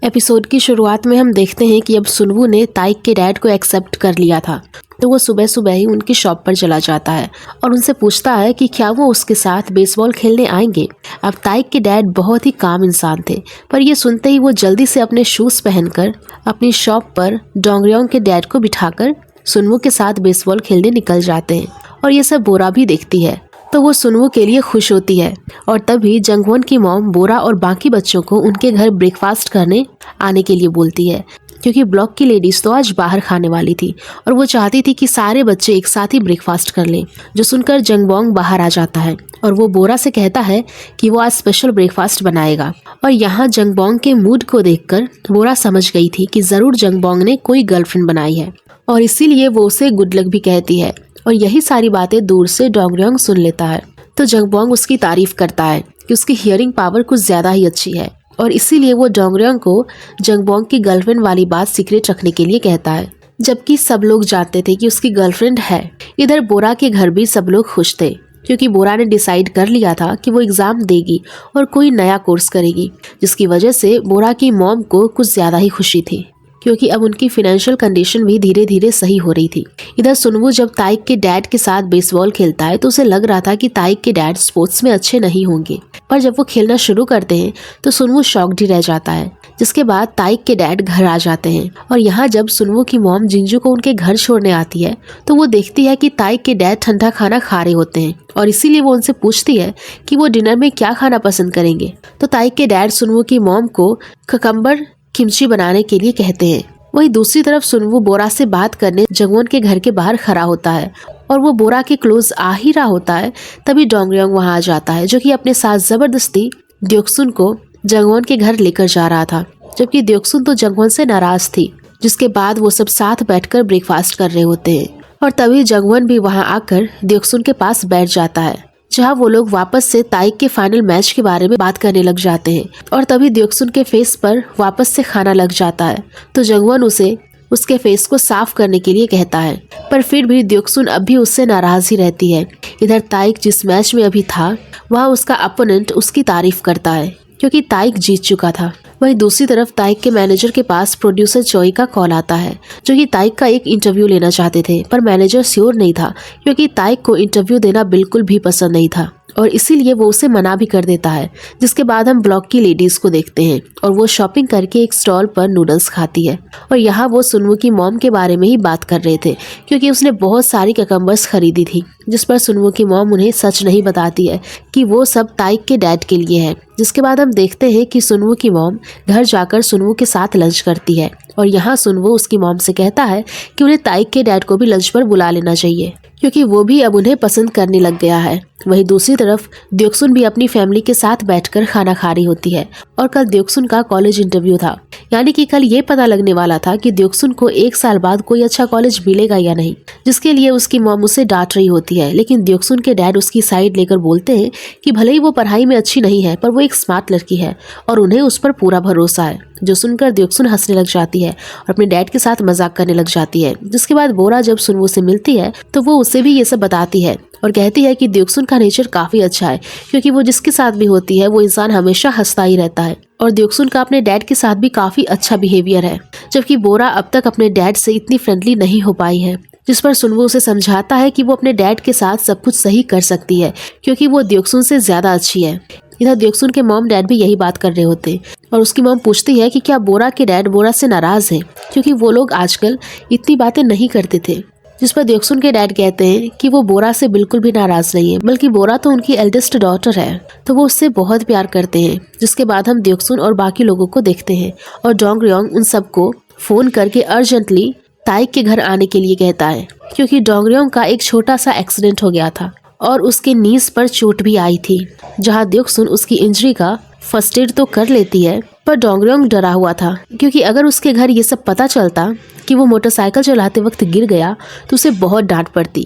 Episode की शुरुआत में हम देखते हैं कि अब सुनवू ने ताइक के डैड को एक्सेप्ट कर लिया था, तो वो सुबह सुबह ही उनकी शॉप पर चला जाता है और उनसे पूछता है कि क्या वो उसके साथ बेसबॉल खेलने आएंगे। अब ताइक के डैड बहुत ही काम इंसान थे, पर ये सुनते ही वो जल्दी से अपने शूज़ पहनकर अपनी शॉप पर डोंगरियोंग के डैड को बिठाकर सुनवू के साथ बेसबॉल खेलने निकल जाते हैं। और ये सब बोरा भी देखती है तो वो सुनवू के लिए खुश होती है। और तभी जंगवॉन की मॉम बोरा और बाकी बच्चों को उनके घर ब्रेकफास्ट करने आने के लिए बोलती है, क्योंकि ब्लॉक की लेडीज़ तो आज बाहर खाने वाली थी और वो चाहती थी कि सारे बच्चे एक साथ ही ब्रेकफास्ट कर लें। जो सुनकर जंगबोंग बाहर आ जाता है और वो बोरा से कहता है कि वो आज स्पेशल ब्रेकफास्ट बनाएगा। और यहाँ जंगबोंग के मूड को देखकर बोरा समझ गई थी कि ज़रूर जंगबोंग ने कोई गर्लफ्रेंड बनाई है और इसीलिए वो उसे गुड लक भी कहती है। और यही सारी बातें दूर से डोंगरियोंग सुन लेता है, तो जंगबोंग उसकी तारीफ करता है कि उसकी हियरिंग पावर कुछ ज़्यादा ही अच्छी है और इसीलिए वो डोंगरियोंग को जंगबोंग की गर्लफ्रेंड वाली बात सीक्रेट रखने के लिए कहता है, जबकि सब लोग जानते थे कि उसकी गर्लफ्रेंड है। इधर बोरा के घर भी सब लोग खुश थे, क्योंकि बोरा ने डिसाइड कर लिया था कि वो एग्ज़ाम देगी और कोई नया कोर्स करेगी, जिसकी वजह से बोरा की मॉम को कुछ ज़्यादा ही खुशी थी, क्योंकि अब उनकी फाइनेंशियल कंडीशन भी धीरे धीरे सही हो रही थी। इधर सुनवू जब ताइक के डैड के साथ बेसबॉल खेलता है तो उसे लग रहा था कि ताइक के डैड स्पोर्ट्स में अच्छे नहीं होंगे, पर जब वो खेलना शुरू करते हैं तो सुनवू शॉक्ड ही रह जाता है। जिसके बाद ताइक के डैड घर आ जाते हैं और यहाँ जब सुनवू की मॉम जिंजू को उनके घर छोड़ने आती है तो वो देखती है कि ताइक के डैड ठंडा खाना खा रहे होते हैं और इसीलिए वो उनसे पूछती है कि वो डिनर में क्या खाना पसंद करेंगे। तो ताइक के डैड सुनवू की मॉम को ककम्बर किमची बनाने के लिए कहते हैं। वहीं दूसरी तरफ सुनवू बोरा से बात करने जंगवॉन के घर के बाहर खड़ा होता है और वो बोरा के क्लोज आ ही रहा होता है, तभी डोंगरियोंग वहां आ जाता है, जो कि अपने साथ जबरदस्ती द्योक्सुन को जंगवॉन के घर लेकर जा रहा था, जबकि द्योक्सुन तो जंगवॉन से नाराज थी। जिसके बाद वो सब साथ बैठकर ब्रेकफास्ट कर रहे होते हैं और तभी जंगवॉन भी वहां आकर द्योक्सुन के पास बैठ जाता है, जहाँ वो लोग वापस से ताइक के फाइनल मैच के बारे में बात करने लग जाते हैं। और तभी द्योक्सुन के फेस पर वापस से खाना लग जाता है, तो जंगवॉन उसे उसके फेस को साफ करने के लिए कहता है, पर फिर भी द्योक्सुन अब भी उससे नाराज ही रहती है। इधर ताइक जिस मैच में अभी था वहाँ उसका अपोनेंट उसकी तारीफ करता है, क्योंकि ताइक जीत चुका था। वहीं दूसरी तरफ ताइक के मैनेजर के पास प्रोड्यूसर चोई का कॉल आता है, जो कि ताइक का एक इंटरव्यू लेना चाहते थे, पर मैनेजर श्योर नहीं था, क्योंकि ताइक को इंटरव्यू देना बिल्कुल भी पसंद नहीं था और इसीलिए वो उसे मना भी कर देता है। जिसके बाद हम ब्लॉक की लेडीज को देखते हैं और वो शॉपिंग करके एक स्टॉल पर नूडल्स खाती है और यहाँ वो सुनवू की मॉम के बारे में ही बात कर रहे थे, क्योंकि उसने बहुत सारी ककम्बर्स खरीदी थी, जिस पर सुनवू की मॉम उन्हें सच नहीं बताती है कि वो सब ताइक के डैड के लिए है। जिसके बाद हम देखते हैं कि सुनवू की मॉम घर जाकर सुनवू के साथ लंच करती है और यहाँ सुनवू उसकी मॉम से कहता है कि उन्हें ताइक के डैड को भी लंच पर बुला लेना चाहिए, क्योंकि वो भी अब उन्हें पसंद करने लग गया है। वहीं दूसरी तरफ द्योक्सुन भी अपनी फैमिली के साथ बैठकर खाना खा रही होती है और कल द्योक्सुन का कॉलेज इंटरव्यू था, यानी कि कल ये पता लगने वाला था कि द्योक्सुन को 1 साल बाद कोई अच्छा कॉलेज मिलेगा या नहीं, जिसके लिए उसकी मॉम उसे डांट रही होती है। लेकिन द्योक्सुन के डैड उसकी साइड लेकर बोलते हैं कि भले ही वो पढ़ाई में अच्छी नहीं है, पर वो एक स्मार्ट लड़की है और उन्हें उस पर पूरा भरोसा है। जो सुनकर द्योक्सुन हंसने लग जाती है और अपने डैड के साथ मजाक करने लग जाती है। जिसके बाद बोरा जब सुनवू से मिलती है तो वो उसे भी ये सब बताती है और कहती है कि द्योक्सुन का नेचर काफी अच्छा है, क्योंकि वो जिसके साथ भी होती है वो इंसान हमेशा हंसता ही रहता है और द्योक्सुन का अपने डैड के साथ भी काफी अच्छा बिहेवियर है, जबकि बोरा अब तक अपने डैड से इतनी फ्रेंडली नहीं हो पाई है। जिस पर सुनवू उसे समझाता है कि वो अपने डैड के साथ सब कुछ सही कर सकती है, क्योंकि वो द्योक्सुन से ज्यादा अच्छी है। इधर द्योक्सुन के मॉम डैड भी यही बात कर रहे होते और उसकी मॉम पूछती है कि क्या बोरा के डैड बोरा से नाराज हैं, क्योंकि वो लोग आजकल इतनी बातें नहीं करते थे। जिस पर द्योक्सुन के डैड कहते हैं कि वो बोरा से बिल्कुल भी नाराज नहीं है, बल्कि बोरा तो उनकी एल्डेस्ट डॉटर है, तो वो उससे बहुत प्यार करते हैं। जिसके बाद हम द्योक्सुन और बाकी लोगों को देखते हैं और डोंगरियोंग उन सबको फोन करके अर्जेंटली ताइक के घर आने के लिए कहता है, क्योंकि डोंगरियोंग का एक छोटा सा एक्सीडेंट हो गया था और उसके नीज पर चोट भी आई थी, जहाँ द्योक्सुन उसकी इंजरी का फर्स्ट एड तो कर लेती है, पर डोंगरियोंग डरा हुआ था, क्योंकि अगर उसके घर ये सब पता चलता कि वो मोटरसाइकिल चलाते वक्त गिर गया तो उसे बहुत डांट पड़ती,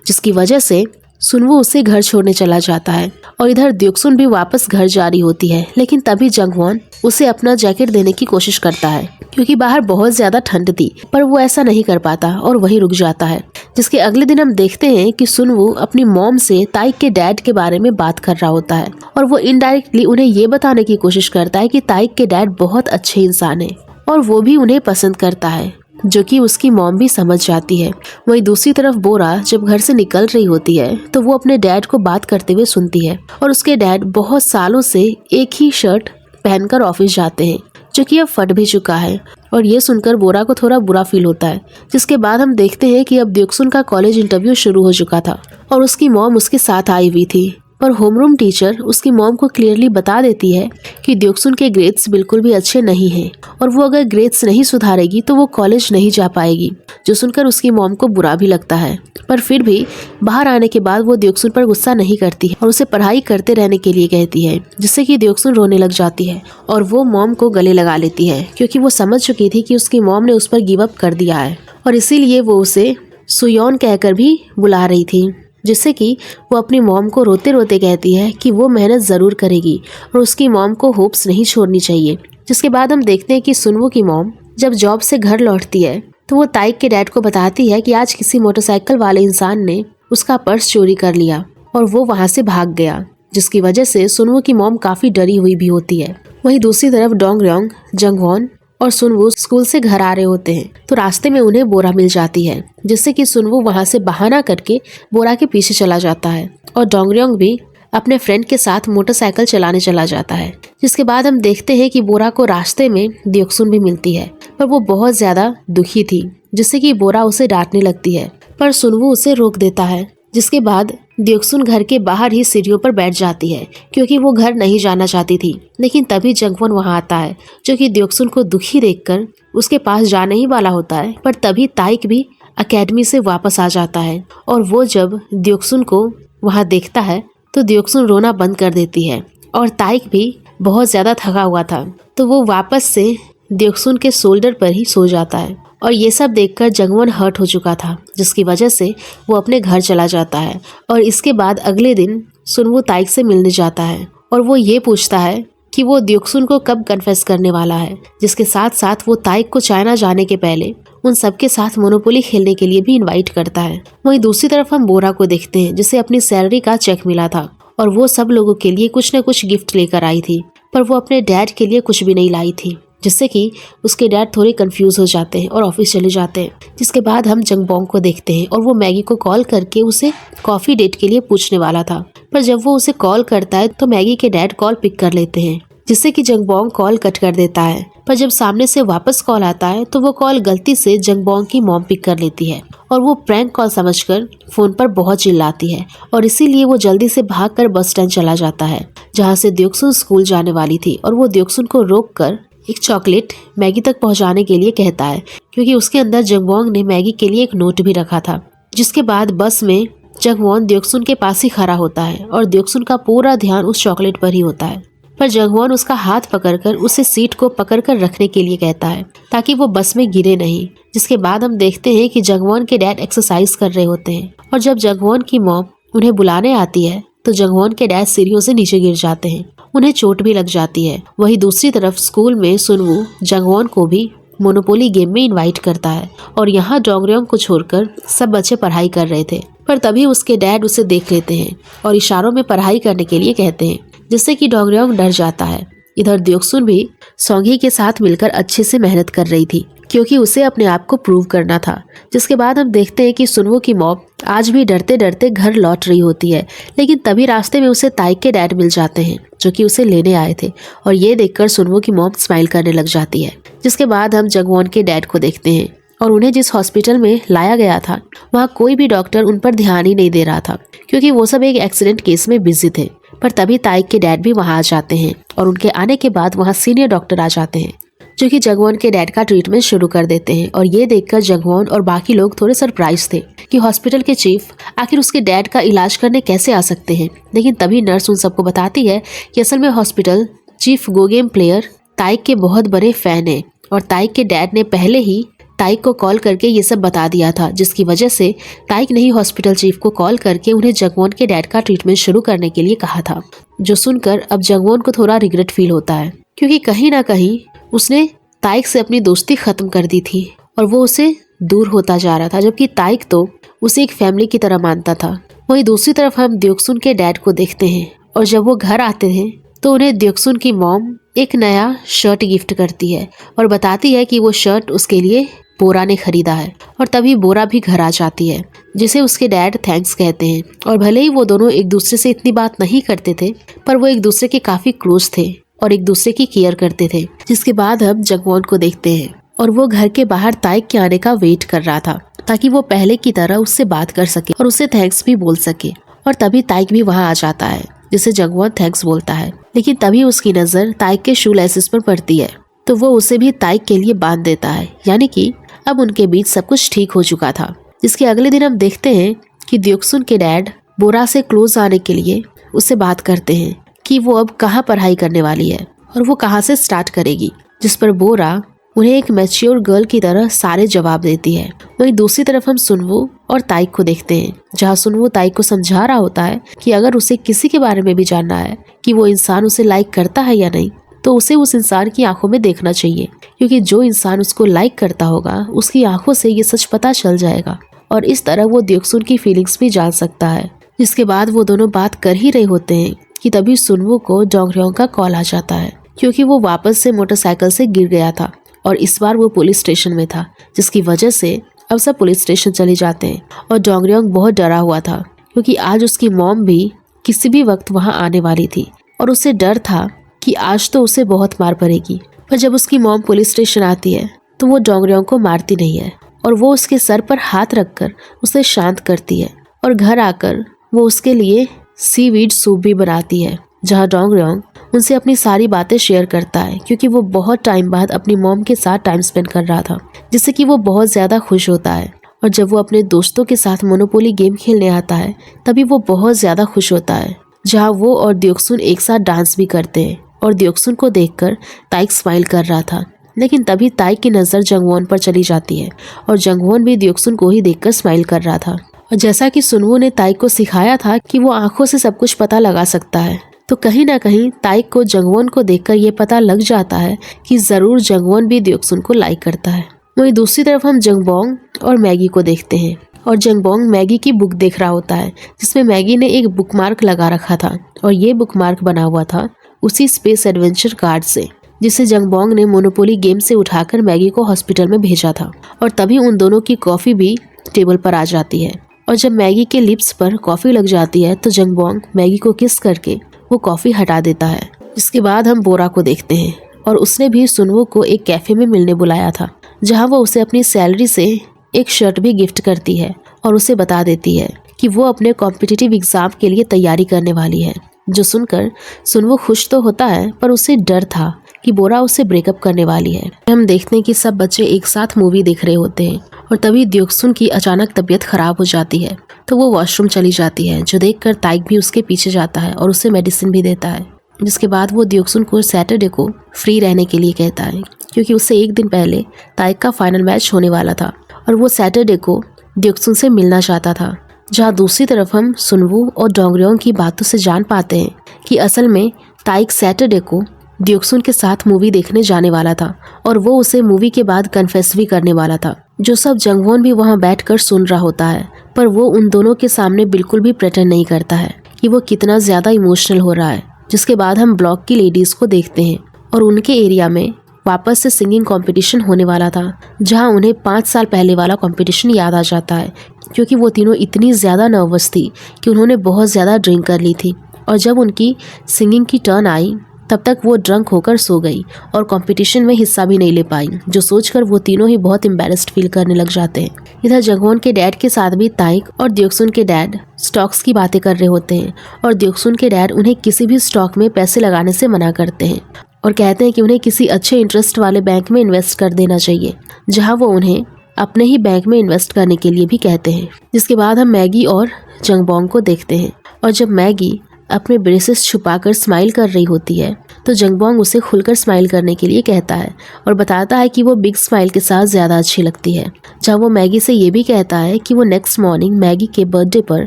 जिसकी वजह से सुनवू उसे घर छोड़ने चला जाता है। और इधर द्योक्सुन भी वापस घर जा रही होती है, लेकिन तभी जंगवॉन उसे अपना जैकेट देने की कोशिश करता है क्योंकि बाहर बहुत ज्यादा ठंड थी, पर वो ऐसा नहीं कर पाता और वहीं रुक जाता है। जिसके अगले दिन हम देखते हैं कि सुनवू अपनी मॉम से ताइक के डैड के बारे में बात कर रहा होता है और वो इनडायरेक्टली उन्हें ये बताने की कोशिश करता है कि ताइक के डैड बहुत अच्छे इंसान है और वो भी उन्हें पसंद करता है, जो कि उसकी मॉम भी समझ जाती है। वहीं दूसरी तरफ बोरा जब घर से निकल रही होती है तो वो अपने डैड को बात करते हुए सुनती है और उसके डैड बहुत सालों से एक ही शर्ट पहनकर ऑफिस जाते हैं, जो कि अब फट भी चुका है। और ये सुनकर बोरा को थोड़ा बुरा फील होता है। जिसके बाद हम देखते हैं कि अब द्योक्सुन का कॉलेज इंटरव्यू शुरू हो चुका था और उसकी मॉम उसके साथ आई हुई थी, पर होमरूम टीचर उसकी मॉम को क्लियरली बता देती है कि द्योक्सुन के ग्रेड्स बिल्कुल भी अच्छे नहीं हैं और वो अगर ग्रेड्स नहीं सुधारेगी तो वो कॉलेज नहीं जा पाएगी, जो सुनकर उसकी मॉम को बुरा भी लगता है। पर फिर भी बाहर आने के बाद वो द्योक्सुन पर गुस्सा नहीं करती है और उसे पढ़ाई करते रहने के लिए कहती है, जिससे कि द्योक्सुन रोने लग जाती है और वो मॉम को गले लगा लेती है क्योंकि वो समझ चुकी थी कि उसकी मॉम ने उस पर गिव अप कर दिया है और इसीलिए वो उसे सुयोन कहकर भी बुला रही थी, जिससे कि वो अपनी मॉम को रोते रोते कहती है कि वो मेहनत ज़रूर करेगी और उसकी मॉम को होप्स नहीं छोड़नी चाहिए। जिसके बाद हम देखते हैं कि सुनवू की मॉम जब जॉब से घर लौटती है तो वो ताइक के डैड को बताती है कि आज किसी मोटरसाइकिल वाले इंसान ने उसका पर्स चोरी कर लिया और वो वहाँ से भाग गया, जिसकी वजह से सुनवू की मॉम काफ़ी डरी हुई भी होती है। वहीं दूसरी तरफ डोंगरयोंग, जंगवॉन और सुनवू स्कूल से घर आ रहे होते हैं तो रास्ते में उन्हें बोरा मिल जाती है, जिससे कि सुनवू वहां से बहाना करके बोरा के पीछे चला जाता है और डोंगरयोंग भी अपने फ्रेंड के साथ मोटरसाइकिल चलाने चला जाता है। जिसके बाद हम देखते हैं कि बोरा को रास्ते में द्योक्सुन भी मिलती है, पर वो बहुत ज्यादा दुखी थी, जिससे कि बोरा उसे डांटने लगती है, पर सुनवू उसे रोक देता है। जिसके बाद द्योक्सुन घर के बाहर ही सीढ़ियों पर बैठ जाती है क्योंकि वो घर नहीं जाना चाहती थी। लेकिन तभी जंगवॉन वहां आता है, जो कि द्योक्सुन को दुखी देखकर उसके पास जाने ही वाला होता है, पर तभी ताइक भी एकेडमी से वापस आ जाता है और वो जब द्योक्सुन को वहां देखता है तो द्योक्सुन रोना बंद कर देती है और ताइक भी बहुत ज्यादा थका हुआ था तो वो वापस से द्योक्सुन के शोल्डर पर ही सो जाता है। और ये सब देखकर जंगवॉन हर्ट हो चुका था, जिसकी वजह से वो अपने घर चला जाता है। और इसके बाद अगले दिन सुनवू ताइक से मिलने जाता है और वो ये पूछता है कि वो द्योक्सुन को कब कन्फेस करने वाला है। जिसके साथ साथ वो ताइक को चाइना जाने के पहले उन सबके साथ मोनोपोली खेलने के लिए भी इनवाइट करता है। वहीं दूसरी तरफ हम बोरा को देखते हैं, जिसे अपनी सैलरी का चेक मिला था और वो सब लोगों के लिए कुछ न कुछ गिफ्ट लेकर आई थी, पर वो अपने डैड के लिए कुछ भी नहीं लाई थी, जिससे कि उसके डैड थोड़े कंफ्यूज हो जाते हैं और ऑफिस चले जाते हैं। जिसके बाद हम जंगबोंग को देखते हैं और वो मैगी को कॉल करके उसे कॉफी डेट के लिए पूछने वाला था, पर जब वो उसे कॉल करता है तो मैगी के डैड कॉल पिक कर लेते हैं, जिससे कि जंगबोंग कॉल कट कर देता है। पर जब सामने से वापस कॉल आता है तो वो कॉल गलती से जंगबोंग की मॉम पिक कर लेती है और वो प्रैंक कॉल समझकर फोन पर बहुत चिल्लाती है और इसीलिए वो जल्दी से भागकर बस स्टैंड चला जाता है, जहाँ से द्योक्सुन स्कूल जाने वाली थी। और वो द्योक्सुन को रोककर एक चॉकलेट मैगी तक पहुंचाने के लिए कहता है, क्योंकि उसके अंदर जंगवॉन ने मैगी के लिए एक नोट भी रखा था। जिसके बाद बस में जंगवॉन द्योक्सुन के पास ही खड़ा होता है और द्योक्सुन का पूरा ध्यान उस चॉकलेट पर ही होता है, पर जंगवॉन उसका हाथ पकड़कर उसे सीट को पकड़कर रखने के लिए कहता है ताकि वो बस में गिरे नहीं। जिसके बाद हम देखते हैं कि जंगवॉन के डैड एक्सरसाइज कर रहे होते हैं और जब जंगवॉन की मॉम उन्हें बुलाने आती है तो जंगवॉन के डैड सीढ़ियों से नीचे गिर जाते हैं, उन्हें चोट भी लग जाती है। वहीं दूसरी तरफ स्कूल में सुनवू जंगवॉन को भी मोनोपोली गेम में इनवाइट करता है और यहाँ डोंगरयोंग को छोड़कर सब बच्चे पढ़ाई कर रहे थे, पर तभी उसके डैड उसे देख लेते हैं और इशारों में पढ़ाई करने के लिए कहते हैं, जिससे कि डोंगरयोंग डर जाता है। इधर द्योक्सुन भी सोंगी के साथ मिलकर अच्छे से मेहनत कर रही थी क्योंकि उसे अपने आप को प्रूव करना था। जिसके बाद हम देखते हैं कि सुनवू की मॉम आज भी डरते डरते घर लौट रही होती है, लेकिन तभी रास्ते में उसे ताइक के डैड मिल जाते हैं, जो कि उसे लेने आए थे और ये देखकर सुनवू की मॉम स्माइल करने लग जाती है। जिसके बाद हम जंगवॉन के डैड को देखते हैं और उन्हें जिस हॉस्पिटल में लाया गया था वहाँ कोई भी डॉक्टर उन पर ध्यान ही नहीं दे रहा था क्योंकि वो सब एक एक्सीडेंट केस में बिजी थे। पर तभी ताइक के डैड भी वहाँ आ जाते हैं और उनके आने के बाद वहाँ सीनियर डॉक्टर आ जाते हैं, जो कि जंगवॉन के डैड का ट्रीटमेंट शुरू कर देते हैं। और ये देखकर जंगवॉन और बाकी लोग थोड़े सरप्राइज थे कि हॉस्पिटल के चीफ आखिर उसके डैड का इलाज करने कैसे आ सकते हैं। लेकिन तभी नर्स उन सबको बताती है कि असल में हॉस्पिटल चीफ गो गेम प्लेयर ताइक के बहुत बड़े फैन है और ताइक के डैड ने पहले ही ताइक को कॉल करके ये सब बता दिया था, जिसकी वजह से ताइक ने ही हॉस्पिटल चीफ को कॉल करके उन्हें जंगवॉन के डैड का ट्रीटमेंट शुरू करने के लिए कहा था। जो सुनकर अब जंगवॉन को थोड़ा रिग्रेट फील होता है क्योंकि कहीं ना कहीं उसने ताइक से अपनी दोस्ती खत्म कर दी थी और वो उसे दूर होता जा रहा था, जबकि ताइक तो उसे एक फैमिली की तरह मानता था। वहीं दूसरी तरफ हम द्योक्सुन के डैड को देखते हैं और जब वो घर आते हैं तो उन्हें द्योक्सुन की मॉम एक नया शर्ट गिफ्ट करती है और बताती है कि वो शर्ट उसके लिए बोरा ने खरीदा है। और तभी बोरा भी घर आ जाती है, जिसे उसके डैड थैंक्स कहते हैं। और भले ही वो दोनों एक दूसरे से इतनी बात नहीं करते थे, पर वो एक दूसरे के काफी क्लोज थे और एक दूसरे की केयर करते थे। जिसके बाद हम जंगवॉन को देखते हैं और वो घर के बाहर ताइक के आने का वेट कर रहा था ताकि वो पहले की तरह उससे बात कर सके और उसे थैंक्स भी बोल सके। और तभी ताइक भी वहाँ आ जाता है, जिसे जंगवॉन थैंक्स बोलता है। लेकिन तभी उसकी नजर ताइक के शू लेसेस पर पड़ती है, तो वो उसे भी ताइक के लिए बांध देता है। यानी कि अब उनके बीच सब कुछ ठीक हो चुका था। जिसके अगले दिन हम देखते हैं कि द्योक्सुन के डैड बोरा से क्लोज आने के लिए उससे बात करते हैं कि वो अब कहाँ पढ़ाई करने वाली है और वो कहाँ से स्टार्ट करेगी, जिस पर बोरा उन्हें एक मैच्योर गर्ल की तरह सारे जवाब देती है। वहीं दूसरी तरफ हम सुनवू और ताइक को देखते हैं, जहाँ सुनवू ताइक को समझा रहा होता है कि अगर उसे किसी के बारे में भी जानना है कि वो इंसान उसे लाइक करता है या नहीं, तो उसे उस इंसान की आंखों में देखना चाहिए, क्योंकि जो इंसान उसको लाइक करता होगा उसकी आंखों से ये सच पता चल जाएगा और इस तरह वो द्योक्सुन की फीलिंग्स भी जान सकता है। जिसके बाद वो दोनों बात कर ही रहे होते हैं कि तभी सुनवू को डोंगरयोंग का कॉल आ जाता है, क्योंकि वो वापस से मोटरसाइकिल से गिर गया था और इस बार वो पुलिस स्टेशन में था, जिसकी वजह से अब सब पुलिस स्टेशन चले जाते हैं। और डोंगरयोंग बहुत डरा हुआ था, क्योंकि आज उसकी मॉम भी किसी भी वक्त वहाँ आने वाली थी और उसे डर था कि आज तो उसे बहुत मार पड़ेगी। पर जब उसकी मॉम पुलिस स्टेशन आती है तो वो डोंगरयोंग को मारती नहीं है और वो उसके सर पर हाथ रखकर उसे शांत करती है। और घर आकर वो उसके लिए सीवीड सूप भी बनाती है, जहाँ डोंगरयोंग उनसे अपनी सारी बातें शेयर करता है, क्योंकि वो बहुत टाइम बाद अपनी मॉम के साथ टाइम स्पेंड कर रहा था, जिससे कि वो बहुत ज़्यादा खुश होता है। और जब वो अपने दोस्तों के साथ मोनोपोली गेम खेलने आता है तभी वो बहुत ज़्यादा खुश होता है, जहाँ वो और द्योक्सुन एक साथ डांस भी करते हैं। और द्योक्सुन को देखकर ताइक स्माइल कर रहा था, लेकिन तभी ताइक की नज़र जंगवॉन पर चली जाती है और जंगवॉन भी द्योक्सुन को ही देखकर स्माइल कर रहा था। और जैसा कि सुनवू ने ताइक को सिखाया था कि वो आंखों से सब कुछ पता लगा सकता है, तो कहीं ना कहीं ताइक को जंगवॉन को देखकर ये पता लग जाता है कि जरूर जंगवॉन भी द्योक्सुन को लाइक करता है। वहीं दूसरी तरफ हम जंगबोंग और मैगी को देखते हैं और जंगबोंग मैगी की बुक देख रहा होता है, जिसमें मैगी ने एक बुकमार्क लगा रखा था और ये बुकमार्क बना हुआ था उसी स्पेस एडवेंचर कार्ड से, जिसे जंगबोंग ने मोनोपोली गेम से उठाकर मैगी को हॉस्पिटल में भेजा था। और तभी उन दोनों की कॉफ़ी भी टेबल पर आ जाती है और जब मैगी के लिप्स पर कॉफ़ी लग जाती है तो जंगबोंग मैगी को किस करके वो कॉफ़ी हटा देता है। इसके बाद हम बोरा को देखते हैं और उसने भी सुनवू को एक कैफ़े में मिलने बुलाया था, जहाँ वो उसे अपनी सैलरी से एक शर्ट भी गिफ्ट करती है और उसे बता देती है कि वो अपने कॉम्पिटिटिव एग्ज़ाम के लिए तैयारी करने वाली है। जो सुनकर सुनवू खुश तो होता है, पर उसे डर था कि बोरा उसे ब्रेकअप करने वाली है। हम देखते हैं कि सब बच्चे एक साथ मूवी देख रहे होते हैं और तभी द्योक्सुन की अचानक तबीयत खराब हो जाती है, तो वो वॉशरूम चली जाती है, जो देखकर ताइक भी उसके पीछे जाता है और उसे मेडिसिन भी देता है। जिसके बाद वो द्योक्सुन को सैटरडे को फ्री रहने के लिए कहता है, क्योंकि उससे एक दिन पहले ताइक का फाइनल मैच होने वाला था और वो सैटरडे को द्योक्सुन से मिलना चाहता था। जहाँ दूसरी तरफ हम सुनवू और डोंगरयोंग की बातों से जान पाते हैं कि असल में ताइक सैटरडे को द्योक्सुन के साथ मूवी देखने जाने वाला था और वो उसे मूवी के बाद कन्फेस भी करने वाला था। जो सब जंगवॉन भी वहाँ बैठकर सुन रहा होता है, पर वो उन दोनों के सामने बिल्कुल भी प्रेटेंड नहीं करता है कि वो कितना ज़्यादा इमोशनल हो रहा है। जिसके बाद हम ब्लॉक की लेडीज़ को देखते हैं और उनके एरिया में वापस से सिंगिंग कंपटीशन होने वाला था, जहां उन्हें 5 साल पहले वाला कंपटीशन याद आ जाता है, क्योंकि वो तीनों इतनी ज़्यादा नर्वस थी कि उन्होंने बहुत ज़्यादा ड्रिंक कर ली थी और जब उनकी सिंगिंग की टर्न आई तब तक वो ड्रंक होकर सो गई और कंपटीशन में हिस्सा भी नहीं ले पाई, जो सोचकर वो तीनों ही बहुत एम्बैरेस्ड फील करने लग जाते हैं। इधर जंगवॉन के डैड के साथ भी ताइक और द्योक्सुन के डैड स्टॉक्स की बातें कर रहे होते हैं और द्योक्सुन के डैड उन्हें किसी भी स्टॉक में पैसे लगाने से मना करते हैं और कहते हैं कि उन्हें किसी अच्छे इंटरेस्ट वाले बैंक में इन्वेस्ट कर देना चाहिए, जहाँ वो उन्हें अपने ही बैंक में इन्वेस्ट करने के लिए भी कहते हैं। जिसके बाद हम मैगी और जंगबोंग को देखते हैं और जब मैगी अपने ब्रेसेस छुपाकर स्माइल कर रही होती है तो जंगबोंग उसे खुलकर स्माइल करने के लिए कहता है और बताता है कि वो बिग स्माइल के साथ ज़्यादा अच्छी लगती है। जहाँ वो मैगी से ये भी कहता है कि वो नेक्स्ट मॉर्निंग मैगी के बर्थडे पर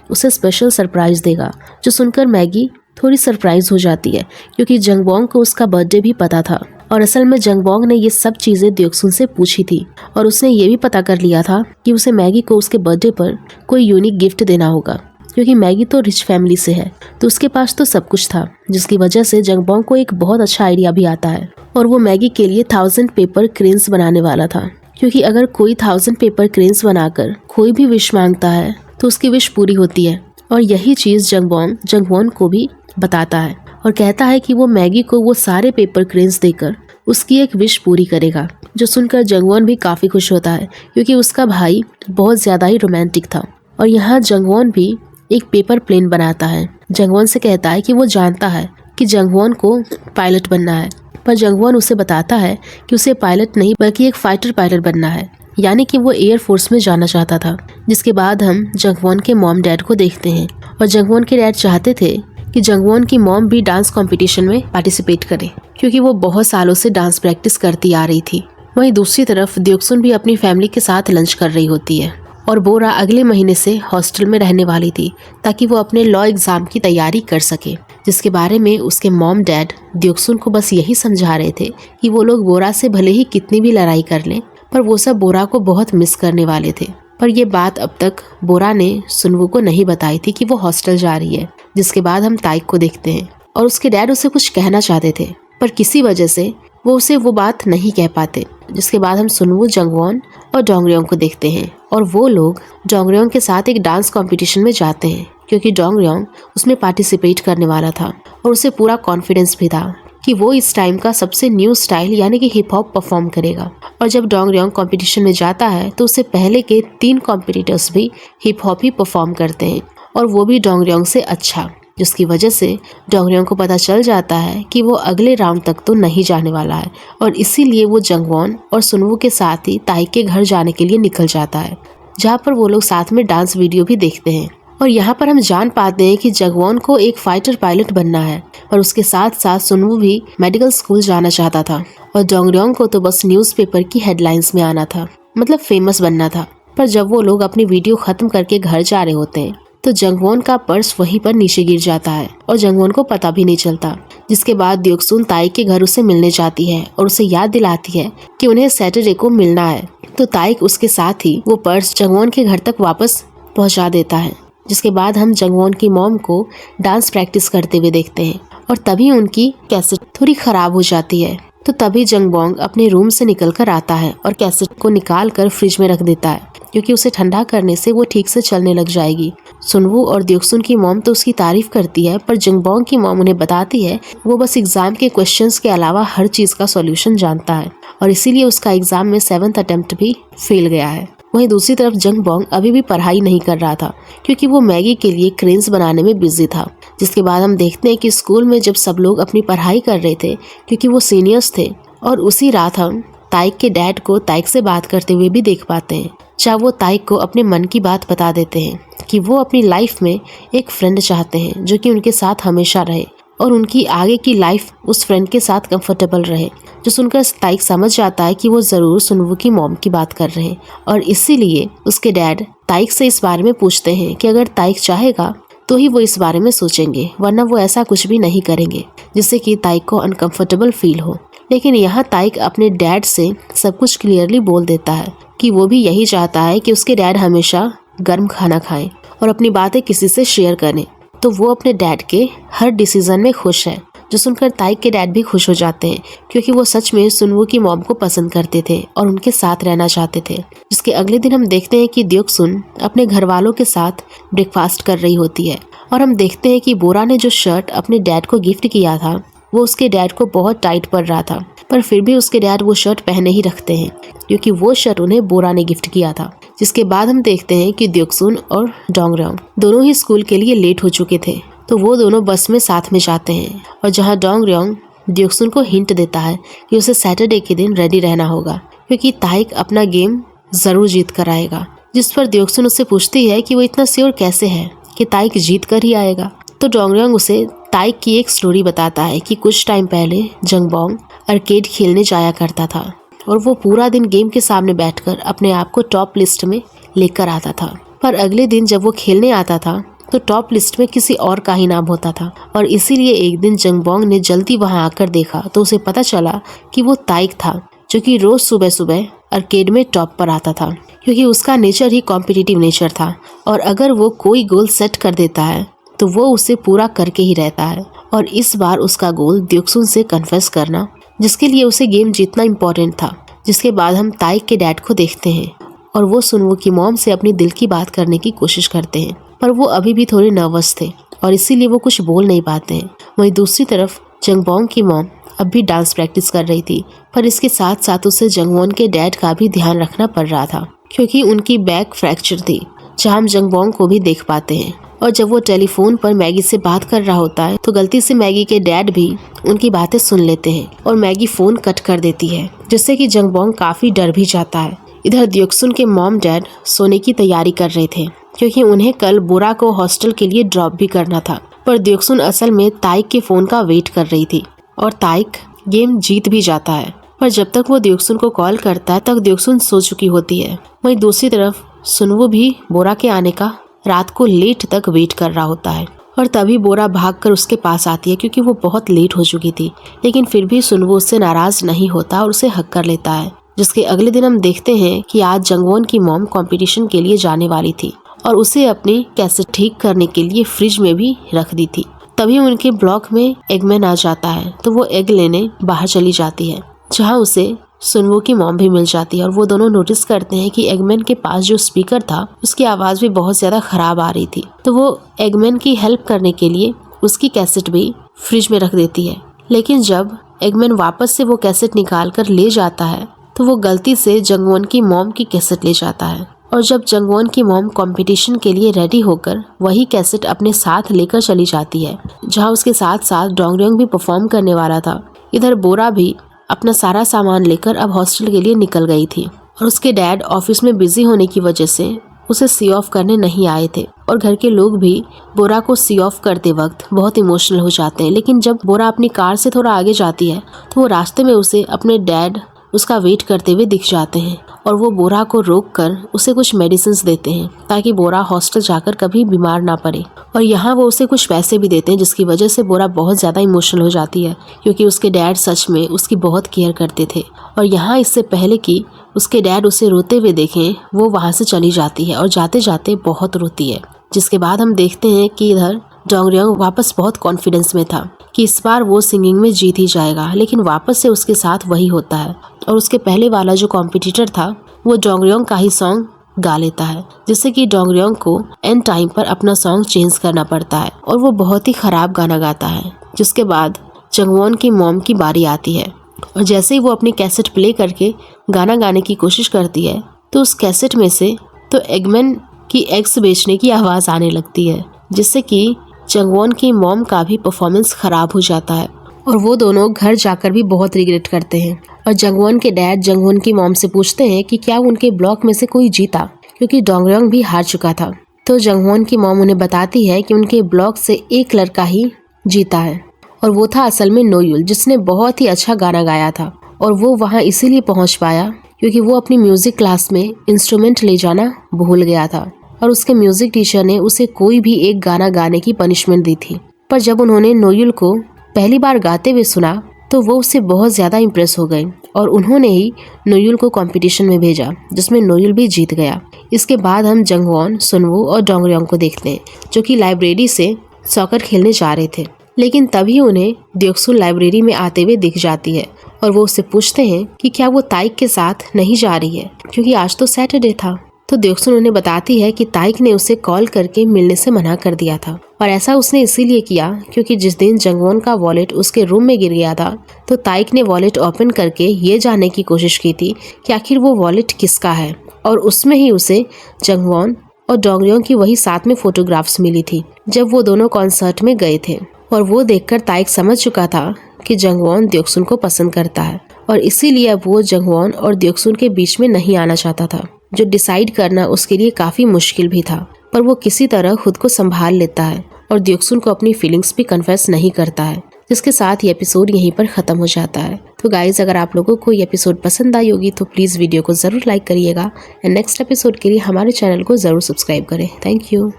उसे स्पेशल सरप्राइज देगा, जो सुनकर मैगी थोड़ी सरप्राइज हो जाती है क्योंकि जंगबोंग को उसका बर्थडे भी पता था और असल में जंगबोंग ने ये सब चीजें द्योक्सुन से पूछी थी और उसने ये भी पता कर लिया था कि उसे मैगी को उसके बर्थडे पर कोई यूनिक गिफ्ट देना होगा क्योंकि मैगी तो रिच फैमिली से है तो उसके पास तो सब कुछ था, जिसकी वजह से जंगबोंग को एक बहुत अच्छा आइडिया भी आता है और वो मैगी के लिए 1000 पेपर क्रेन्स बनाने वाला था क्योंकि अगर कोई 1000 पेपर क्रेन्स बनाकर कोई भी विश मांगता है तो उसकी विश पूरी होती है। और यही चीज जंगबोंग को भी बताता है और कहता है कि वो मैगी को वो सारे पेपर क्रेन्स देकर उसकी एक विश पूरी करेगा, जो सुनकर जंगवॉन भी काफी खुश होता है क्योंकि उसका भाई बहुत ज्यादा ही रोमांटिक था। और यहाँ जंगवॉन भी एक पेपर प्लेन बनाता है। जंगवॉन से कहता है कि वो जानता है कि जंगवॉन को पायलट बनना है, पर जंगवॉन उसे बताता है कि उसे पायलट नहीं बल्कि एक फाइटर पायलट बनना है, यानी कि वो एयर फोर्स में जाना चाहता था। जिसके बाद हम जंगवॉन के मॉम डैड को देखते हैं और जंगवॉन के डैड चाहते थे कि जंगवॉन की मॉम भी डांस कंपटीशन में पार्टिसिपेट करे क्योंकि वो बहुत सालों से डांस प्रैक्टिस करती आ रही थी। वहीं दूसरी तरफ द्योक्सुन भी अपनी फैमिली के साथ लंच कर रही होती है और बोरा अगले महीने से हॉस्टल में रहने वाली थी ताकि वो अपने लॉ एग्जाम की तैयारी कर सके, जिसके बारे में उसके मॉम डैड द्योक्सुन को बस यही समझा रहे थे कि वो लोग बोरा से भले ही कितनी भी लड़ाई कर लें पर वो सब बोरा को बहुत मिस करने वाले थे। पर ये बात अब तक बोरा ने सुनवू को नहीं बताई थी कि वो हॉस्टल जा रही है। जिसके बाद हम ताइक को देखते हैं और उसके डैड उसे कुछ कहना चाहते थे पर किसी वजह से वो उसे वो बात नहीं कह पाते। जिसके बाद हम सुनवू, जंगवॉन और डोंगरियोंग को देखते हैं और वो लोग डोंगरियोंग के साथ एक डांस कंपटीशन में जाते हैं क्योंकि डोंगरियोंग उसमें पार्टिसिपेट करने वाला था और उसे पूरा कॉन्फिडेंस भी था कि वो इस टाइम का सबसे न्यू स्टाइल यानी कि हिप हॉप परफॉर्म करेगा। और जब डोंगरियोंग कंपटीशन में जाता है तो उससे पहले के 3 कॉम्पिटिटर्स भी हिप हॉप ही परफॉर्म करते हैं और वो भी डोंगरियोंग से अच्छा, जिसकी वजह से डोंगरियोंग को पता चल जाता है कि वो अगले राउंड तक तो नहीं जाने वाला है और इसीलिए वो जंगवॉन और सुनवू के साथ ही ताइक के घर जाने के लिए निकल जाता है, जहाँ पर वो लोग साथ में डांस वीडियो भी देखते हैं। और यहाँ पर हम जान पाते हैं कि जंगवॉन को एक फाइटर पायलट बनना है और उसके साथ साथ सुनवू भी मेडिकल स्कूल जाना चाहता था और डोंगरियोंग को तो बस न्यूज़पेपर की हेडलाइंस में आना था, मतलब फेमस बनना था। पर जब वो लोग अपनी वीडियो खत्म करके घर जा रहे होते हैं तो जंगवॉन का पर्स वहीं पर नीचे गिर जाता है और जंगवॉन को पता भी नहीं चलता। जिसके बाद द्योक्सुन ताइक के घर उसे मिलने जाती है और उसे याद दिलाती है कि उन्हें सैटरडे को मिलना है। तो ताइक उसके साथ ही वो पर्स जंगवॉन के घर तक वापस पहुंचा देता है। जिसके बाद हम जंगवॉन की मॉम को डांस प्रैक्टिस करते हुए देखते हैं और तभी उनकी कैसेट थोड़ी खराब हो जाती है। तो तभी जंगबोंग अपने रूम से निकल कर आता है और कैसेट को निकाल कर फ्रिज में रख देता है क्योंकि उसे ठंडा करने से वो ठीक से चलने लग जाएगी। सुनवू और द्योक्सुन की मॉम तो उसकी तारीफ करती है पर जंगबोंग की मॉम उन्हें बताती है वो बस एग्जाम के क्वेश्चंस के अलावा हर चीज का सॉल्यूशन जानता है और इसीलिए उसका एग्जाम में 7th अटेम्प्ट भी फेल गया है। वहीं दूसरी तरफ जंगबोंग अभी भी पढ़ाई नहीं कर रहा था क्योंकि वो मैगी के लिए क्रेन्स बनाने में बिजी था। जिसके बाद हम देखते हैं कि स्कूल में जब सब लोग अपनी पढ़ाई कर रहे थे क्योंकि वो सीनियर्स थे और उसी रात हम ताइक के डैड को ताइक से बात करते हुए भी देख पाते हैं, जहाँ वो ताइक को अपने मन की बात बता देते हैं कि वो अपनी लाइफ में एक फ्रेंड चाहते हैं जो कि उनके साथ हमेशा रहे और उनकी आगे की लाइफ उस फ्रेंड के साथ कंफर्टेबल रहे। जो सुनकर ताइक समझ जाता है कि वो जरूर सुनवू की मॉम की बात कर रहे हैं और इसीलिए उसके डैड ताइक से इस बारे में पूछते हैं कि अगर ताइक चाहेगा तो ही वो इस बारे में सोचेंगे, वरना वो ऐसा कुछ भी नहीं करेंगे जिससे कि ताइक को अनकंफर्टेबल फील हो। लेकिन यहाँ ताइक अपने डैड से सब कुछ क्लियरली बोल देता है कि वो भी यही चाहता है कि उसके डैड हमेशा गर्म खाना खाएं और अपनी बातें किसी से शेयर करें। तो वो अपने डैड के हर डिसीजन में खुश है। जो सुनकर ताइक के डैड भी खुश हो जाते हैं क्योंकि वो सच में सुनवू की मॉम को पसंद करते थे और उनके साथ रहना चाहते थे। जिसके अगले दिन हम देखते हैं कि द्योक्सुन अपने घर वालों के साथ ब्रेकफास्ट कर रही होती है और हम देखते हैं कि बोरा ने जो शर्ट अपने डैड को गिफ्ट किया था वो उसके डैड को बहुत टाइट पड़ रहा था, पर फिर भी उसके डैड वो शर्ट पहने ही रखते हैं क्योंकि वो शर्ट उन्हें बोरा ने गिफ्ट किया था। जिसके बाद हम देखते हैं कि द्योक्सुन और डोंगरियोंग दोनों ही स्कूल के लिए लेट हो चुके थे, तो वो दोनों बस में साथ में जाते हैं और जहाँ डोंगरियोंग द्योक्सुन को हिंट देता है कि उसे सैटरडे के दिन रेडी रहना होगा क्योंकि ताइक अपना गेम जरूर जीत कर आएगा। जिस पर द्योक्सुन उससे पूछती है कि वो इतना श्योर कैसे है कि ताइक जीत कर ही आएगा। तो डोंगरियोंग उसे ताइक की एक स्टोरी बताता है कि कुछ टाइम पहले जंगबोंग आर्केड खेलने जाया करता था और वो पूरा दिन गेम के सामने बैठकर अपने आप को टॉप लिस्ट में लेकर आता था। पर अगले दिन जब वो खेलने आता था तो टॉप लिस्ट में किसी और का ही नाम होता था। और इसीलिए एक दिन जंगबोंग ने जल्दी वहां आकर देखा तो उसे पता चला कि वो ताइक था, जो कि रोज सुबह सुबह आर्केड में टॉप पर आता था, क्योंकि उसका नेचर ही कॉम्पिटिटिव नेचर था। और अगर वो कोई गोल सेट कर देता है तो वो उसे पूरा करके ही रहता है। और इस बार उसका गोल द्योक्सुन से कन्फेस करना, जिसके लिए उसे गेम जीतना इम्पोर्टेंट था। जिसके बाद हम ताइक के डैड को देखते हैं और वो सुनवू की मॉम से अपनी दिल की बात करने की कोशिश करते हैं, पर वो अभी भी थोड़े नर्वस थे और इसीलिए वो कुछ बोल नहीं पाते हैं। वहीं दूसरी तरफ जंगबोंग की मॉम अब भी डांस प्रैक्टिस कर रही थी, पर इसके साथ साथ उसे जंगवॉन के डैड का भी ध्यान रखना पड़ रहा था, क्योंकि उनकी बैक फ्रैक्चर थी, जहां हम जंगबोंग को भी देख पाते हैं। और जब वो टेलीफोन पर मैगी से बात कर रहा होता है तो गलती से मैगी के डैड भी उनकी बातें सुन लेते हैं और मैगी फोन कट कर देती है, जिससे कि जंगबोंग काफी डर भी जाता है। इधर द्योक्सुन के मॉम डैड सोने की तैयारी कर रहे थे, क्योंकि उन्हें कल बोरा को हॉस्टल के लिए ड्रॉप भी करना था। पर द्योक्सुन असल में ताइक के फोन का वेट कर रही थी और ताइक गेम जीत भी जाता है। पर जब तक वो द्योक्सुन को कॉल करता है तब द्योक्सुन सो चुकी होती है। वहीं दूसरी तरफ सुनवू भी बोरा के आने का रात को लेट तक वेट कर रहा होता है और तभी बोरा भागकर उसके पास आती है, क्योंकि वो बहुत लेट हो चुकी थी। लेकिन फिर भी सुनवू उससे नाराज नहीं होता और उसे हक कर लेता है। जिसके अगले दिन हम देखते हैं कि आज जंगवॉन की मॉम कंपटीशन के लिए जाने वाली थी और उसे अपनी कैसेट ठीक करने के लिए फ्रिज में भी रख दी थी। तभी उनके ब्लॉक में एगमैन आ जाता है, तो वो एग लेने बाहर चली जाती है, जहाँ उसे सुनवू की मॉम भी मिल जाती है। और वो दोनों नोटिस करते हैं कि एगमैन के पास जो स्पीकर था उसकी आवाज़ भी बहुत ज़्यादा खराब आ रही थी। तो वो एगमैन की हेल्प करने के लिए उसकी कैसेट भी फ्रिज में रख देती है। लेकिन जब एगमैन वापस से वो कैसेट निकाल कर ले जाता है तो वो गलती से जंगवॉन की मॉम की कैसेट ले जाता है। और जब जंगवॉन की मॉम कंपटीशन के लिए रेडी होकर वही कैसेट अपने साथ लेकर चली जाती है, जहाँ उसके साथ साथ डोंगरियोंग भी परफॉर्म करने वाला था। इधर बोरा भी अपना सारा सामान लेकर अब हॉस्टल के लिए निकल गई थी और उसके डैड ऑफिस में बिजी होने की वजह से उसे सी ऑफ करने नहीं आए थे। और घर के लोग भी बोरा को सी ऑफ करते वक्त बहुत इमोशनल हो जाते हैं। लेकिन जब बोरा अपनी कार से थोड़ा आगे जाती है तो वो रास्ते में उसे अपने डैड उसका वेट करते हुए दिख जाते हैं और वो बोरा को रोककर उसे कुछ मेडिसिन्स देते हैं ताकि बोरा हॉस्टल जाकर कभी बीमार ना पड़े। और यहाँ वो उसे कुछ पैसे भी देते हैं, जिसकी वजह से बोरा बहुत ज़्यादा इमोशनल हो जाती है, क्योंकि उसके डैड सच में उसकी बहुत केयर करते थे। और यहाँ इससे पहले कि उसके डैड उसे रोते हुए देखें, वो वहाँ से चली जाती है और जाते जाते बहुत रोती है। जिसके बाद हम देखते हैं कि इधर डोंगरियोंग वापस बहुत कॉन्फिडेंस में था कि इस बार वो सिंगिंग में जीत ही जाएगा। लेकिन वापस से उसके साथ वही होता है और उसके पहले वाला जो कॉम्पिटिटर था वो डोंगरियोंग का ही सॉन्ग गा लेता है, जिससे कि डोंगरियोंग को एंड टाइम पर अपना सॉन्ग चेंज करना पड़ता है और वो बहुत ही खराब गाना गाता है। जिसके बाद जंगवॉन की मॉम की बारी आती है और जैसे ही वो अपनी कैसेट प्ले करके गाना गाने की कोशिश करती है तो उस कैसेट में से तो एगमैन की एग्स बेचने की आवाज़ आने लगती है, जिससे कि जंगवॉन की मॉम का भी परफॉर्मेंस खराब हो जाता है और वो दोनों घर जाकर भी बहुत रिग्रेट करते हैं। और जंगवॉन के डैड जंगवॉन की मॉम से पूछते हैं कि क्या उनके ब्लॉक में से कोई जीता, क्योंकि डोंगरियोंग भी हार चुका था। तो जंगवॉन की मॉम उन्हें बताती है कि उनके ब्लॉक से एक लड़का ही जीता है और वो था असल में नोयुल, जिसने बहुत ही अच्छा गाना गाया था। और वो वहाँ इसीलिए पहुँच पाया क्योंकि वो अपनी म्यूजिक क्लास में इंस्ट्रूमेंट ले जाना भूल गया था और उसके म्यूजिक टीचर ने उसे कोई भी एक गाना गाने की पनिशमेंट दी थी। पर जब उन्होंने नोयुल को पहली बार गाते हुए सुना तो वो उससे बहुत ज़्यादा इम्प्रेस हो गए और उन्होंने ही नोयुल को कंपटीशन में भेजा, जिसमें नोयुल भी जीत गया। इसके बाद हम जंगवॉन, सुनवू और डोंगरियोंग को देखते हैं, जो कि लाइब्रेरी से सॉकर खेलने जा रहे थे। लेकिन तभी उन्हें द्योक्सुन लाइब्रेरी में आते हुए दिख जाती है और वो उससे पूछते हैं कि क्या वो ताइक के साथ नहीं जा रही है, क्योंकि आज तो सैटरडे था। तो द्योक्सुन उन्हें बताती है कि ताइक ने उसे कॉल करके मिलने से मना कर दिया था और ऐसा उसने इसीलिए किया क्योंकि जिस दिन जंगवॉन का वॉलेट उसके रूम में गिर गया था तो ताइक ने वॉलेट ओपन करके ये जानने की कोशिश की थी कि आखिर वो वॉलेट किसका है। और उसमें ही उसे जंगवॉन और डोंगरियोंग की वही साथ में फोटोग्राफ्स मिली थी जब वो दोनों कॉन्सर्ट में गए थे। और वो देखकर ताइक समझ चुका था कि जंगवॉन द्योक्सुन को पसंद करता है और इसीलिए अब वो जंगवॉन और द्योक्सुन के बीच में नहीं आना चाहता था, जो डिसाइड करना उसके लिए काफी मुश्किल भी था। पर वो किसी तरह खुद को संभाल लेता है और द्योक्सुन को अपनी फीलिंग्स भी कन्फेस नहीं करता है। जिसके साथ ये एपिसोड यहीं पर खत्म हो जाता है। तो गाइज, अगर आप लोगों को ये एपिसोड पसंद आई होगी तो प्लीज वीडियो को जरूर लाइक करिएगा एंड नेक्स्ट एपिसोड के लिए हमारे चैनल को जरूर सब्सक्राइब करें। Thank you.